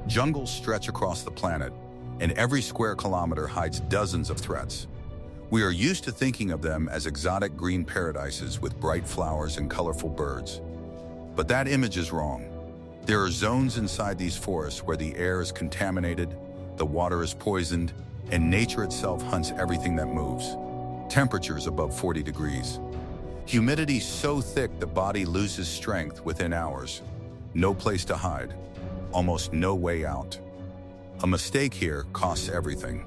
Jungles stretch across the planet, and every square kilometer hides dozens of threats. We are used to thinking of them as exotic green paradises with bright flowers and colorful birds. But that image is wrong. There are zones inside these forests where the air is contaminated, the water is poisoned, and nature itself hunts everything that moves. Temperatures above 40 degrees. Humidity so thick the body loses strength within hours. No place to hide. Almost no way out. A mistake here costs everything.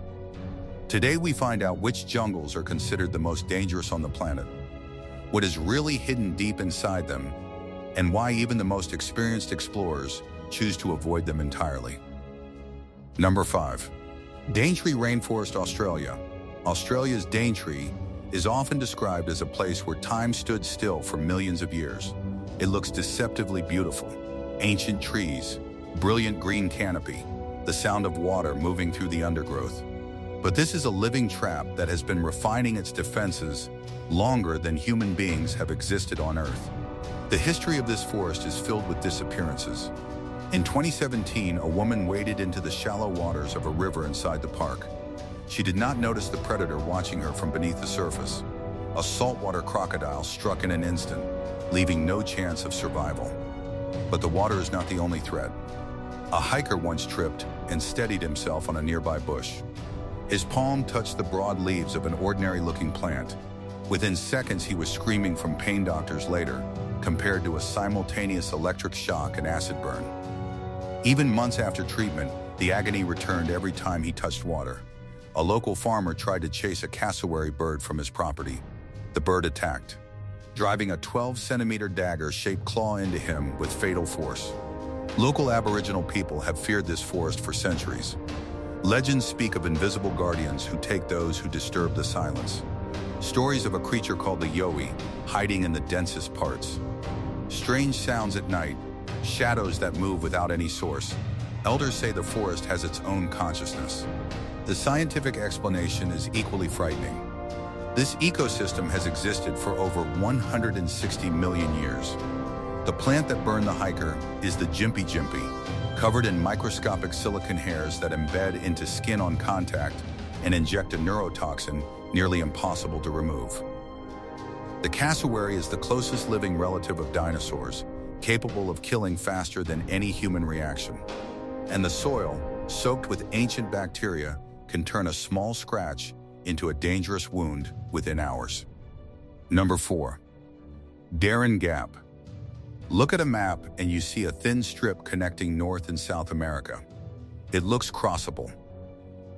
Today we find out which jungles are considered the most dangerous on the planet, what is really hidden deep inside them, and why even the most experienced explorers choose to avoid them entirely. Number 5. Daintree Rainforest, Australia. Australia's Daintree is often described as a place where time stood still for millions of years. It looks deceptively beautiful. Ancient trees, brilliant green canopy, the sound of water moving through the undergrowth. But this is a living trap that has been refining its defenses longer than human beings have existed on Earth. The history of this forest is filled with disappearances. In 2017, a woman waded into the shallow waters of a river inside the park. She did not notice the predator watching her from beneath the surface. A saltwater crocodile struck in an instant, leaving no chance of survival. But the water is not the only threat. A hiker once tripped and steadied himself on a nearby bush. His palm touched the broad leaves of an ordinary-looking plant. Within seconds, he was screaming from pain doctors later, compared to a simultaneous electric shock and acid burn. Even months after treatment, the agony returned every time he touched water. A local farmer tried to chase a cassowary bird from his property. The bird attacked, driving a 12-centimeter dagger-shaped claw into him with fatal force. Local Aboriginal people have feared this forest for centuries. Legends speak of invisible guardians who take those who disturb the silence. Stories of a creature called the Yowie, hiding in the densest parts. Strange sounds at night, shadows that move without any source. Elders say the forest has its own consciousness. The scientific explanation is equally frightening. This ecosystem has existed for over 160 million years. The plant that burned the hiker is the Gympie Gympie, covered in microscopic silicon hairs that embed into skin on contact and inject a neurotoxin nearly impossible to remove. The cassowary is the closest living relative of dinosaurs, capable of killing faster than any human reaction. And the soil, soaked with ancient bacteria, can turn a small scratch into a dangerous wound within hours. Number 4. Darien Gap. Look at a map and you see a thin strip connecting North and South America. It looks crossable.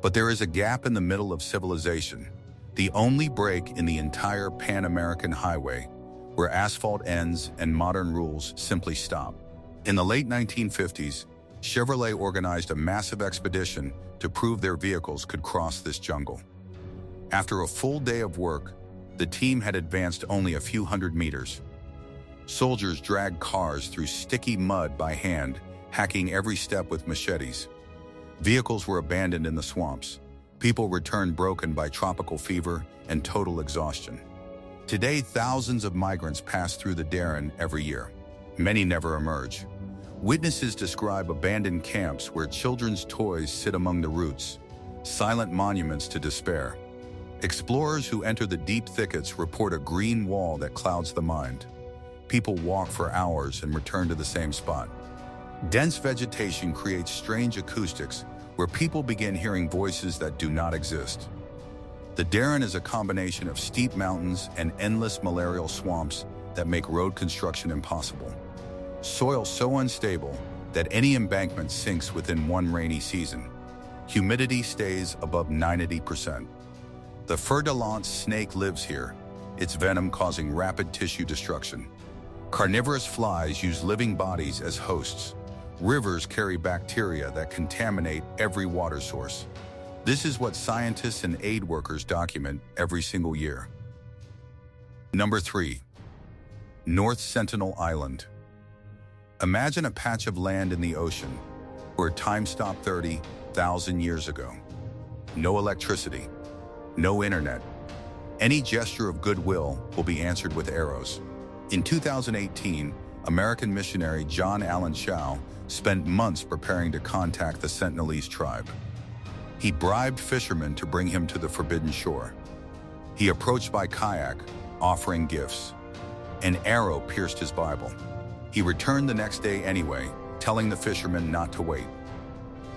But there is a gap in the middle of civilization, the only break in the entire Pan-American highway, where asphalt ends and modern rules simply stop. In the late 1950s, Chevrolet organized a massive expedition to prove their vehicles could cross this jungle. After a full day of work, the team had advanced only a few hundred meters. Soldiers dragged cars through sticky mud by hand, hacking every step with machetes. Vehicles were abandoned in the swamps. People returned broken by tropical fever and total exhaustion. Today, thousands of migrants pass through the Darien every year. Many never emerge. Witnesses describe abandoned camps where children's toys sit among the roots, silent monuments to despair. Explorers who enter the deep thickets report a green wall that clouds the mind. People walk for hours and return to the same spot. Dense vegetation creates strange acoustics where people begin hearing voices that do not exist. The Darien is a combination of steep mountains and endless malarial swamps that make road construction impossible. Soil so unstable that any embankment sinks within one rainy season. Humidity stays above 90%. The fer-de-lance snake lives here, its venom causing rapid tissue destruction. Carnivorous flies use living bodies as hosts. Rivers carry bacteria that contaminate every water source. This is what scientists and aid workers document every single year. Number 3. North Sentinel Island. Imagine a patch of land in the ocean where time stopped 30,000 years ago. No electricity, no internet. Any gesture of goodwill will be answered with arrows. In 2018, American missionary John Allen Chau spent months preparing to contact the Sentinelese tribe. He bribed fishermen to bring him to the forbidden shore. He approached by kayak, offering gifts. An arrow pierced his Bible. He returned the next day anyway, telling the fishermen not to wait.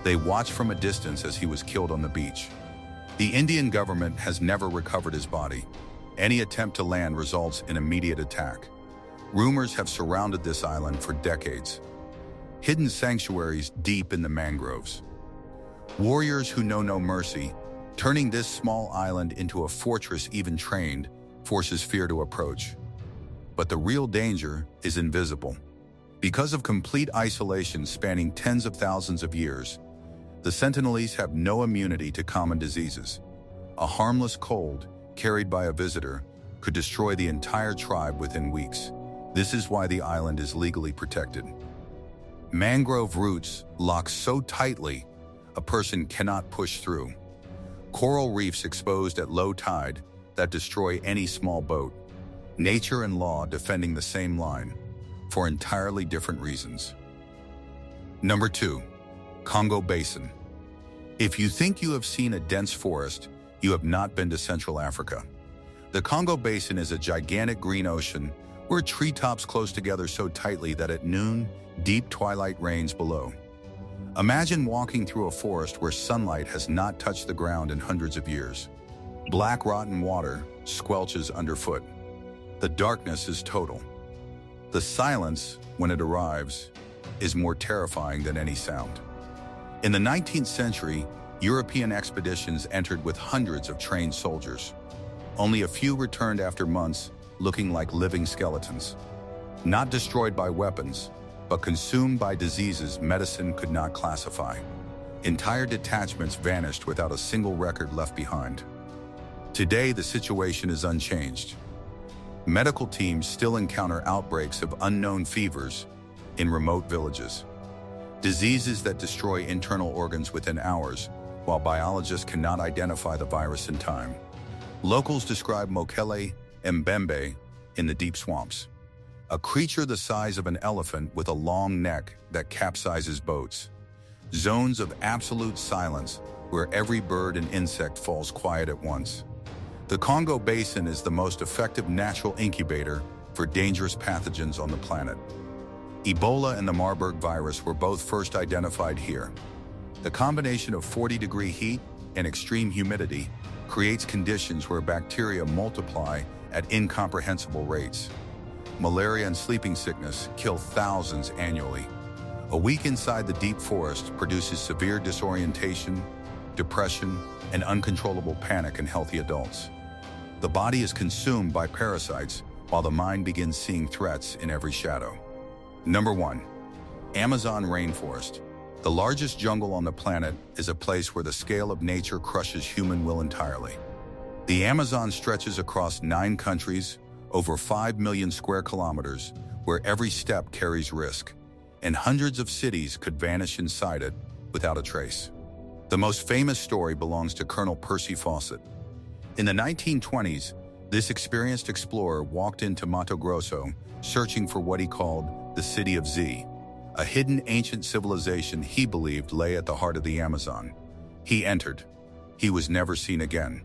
They watched from a distance as he was killed on the beach. The Indian government has never recovered his body. Any attempt to land results in immediate attack. Rumors have surrounded this island for decades. Hidden sanctuaries deep in the mangroves. Warriors who know no mercy, turning this small island into a fortress even trained, forces fear to approach. But the real danger is invisible. Because of complete isolation spanning tens of thousands of years, the Sentinelese have no immunity to common diseases. A harmless cold, carried by a visitor, could destroy the entire tribe within weeks. This is why the island is legally protected. Mangrove roots lock so tightly, a person cannot push through. Coral reefs exposed at low tide that destroy any small boat. Nature and law defending the same line, for entirely different reasons. Number 2. Congo Basin. If you think you have seen a dense forest, you have not been to Central Africa. The Congo Basin is a gigantic green ocean where treetops close together so tightly that at noon, deep twilight reigns below. Imagine walking through a forest where sunlight has not touched the ground in hundreds of years. Black rotten water squelches underfoot. The darkness is total. The silence, when it arrives, is more terrifying than any sound. In the 19th century, European expeditions entered with hundreds of trained soldiers. Only a few returned after months, looking like living skeletons. Not destroyed by weapons, but consumed by diseases medicine could not classify. Entire detachments vanished without a single record left behind. Today, the situation is unchanged. Medical teams still encounter outbreaks of unknown fevers in remote villages. Diseases that destroy internal organs within hours, while biologists cannot identify the virus in time. Locals describe Mokele Mbembe in the deep swamps, a creature the size of an elephant with a long neck that capsizes boats. Zones of absolute silence where every bird and insect falls quiet at once. The Congo Basin is the most effective natural incubator for dangerous pathogens on the planet. Ebola and the Marburg virus were both first identified here. The combination of 40-degree heat and extreme humidity creates conditions where bacteria multiply at incomprehensible rates. Malaria and sleeping sickness kill thousands annually. A week inside the deep forest produces severe disorientation, depression, and uncontrollable panic in healthy adults. The body is consumed by parasites while the mind begins seeing threats in every shadow. Number 1. Amazon rainforest. The largest jungle on the planet is a place where the scale of nature crushes human will entirely. The Amazon stretches across 9 countries, over 5 million square kilometers, where every step carries risk, and hundreds of cities could vanish inside it without a trace. The most famous story belongs to Colonel Percy Fawcett. In the 1920s, this experienced explorer walked into Mato Grosso, searching for what he called the City of Z, a hidden ancient civilization he believed lay at the heart of the Amazon. He entered. He was never seen again.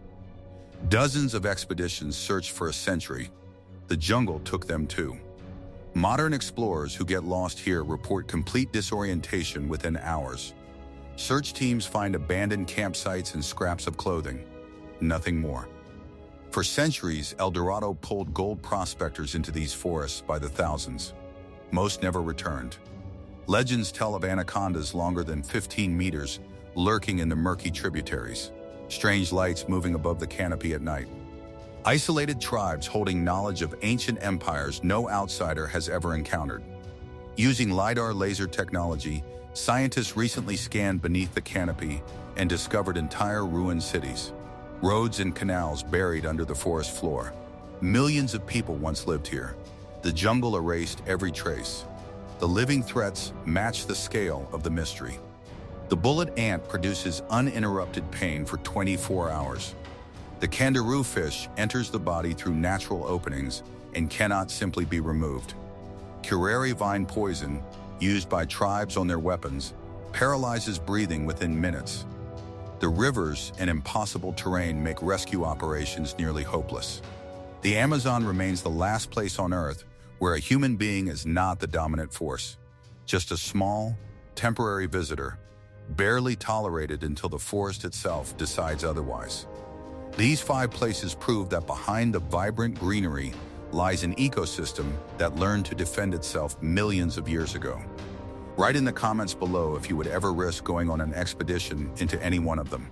Dozens of expeditions searched for a century. The jungle took them too. Modern explorers who get lost here report complete disorientation within hours. Search teams find abandoned campsites and scraps of clothing. Nothing more. For centuries, El Dorado pulled gold prospectors into these forests by the thousands. Most never returned. Legends tell of anacondas longer than 15 meters lurking in the murky tributaries, strange lights moving above the canopy at night. Isolated tribes holding knowledge of ancient empires no outsider has ever encountered. Using LiDAR laser technology, scientists recently scanned beneath the canopy and discovered entire ruined cities, roads and canals buried under the forest floor. Millions of people once lived here. The jungle erased every trace. The living threats match the scale of the mystery. The bullet ant produces uninterrupted pain for 24 hours. The kangaroo fish enters the body through natural openings and cannot simply be removed. Curare vine poison, used by tribes on their weapons, paralyzes breathing within minutes. The rivers and impossible terrain make rescue operations nearly hopeless. The Amazon remains the last place on Earth where a human being is not the dominant force, just a small, temporary visitor, barely tolerated until the forest itself decides otherwise. These 5 places prove that behind the vibrant greenery lies an ecosystem that learned to defend itself millions of years ago. Write in the comments below if you would ever risk going on an expedition into any one of them.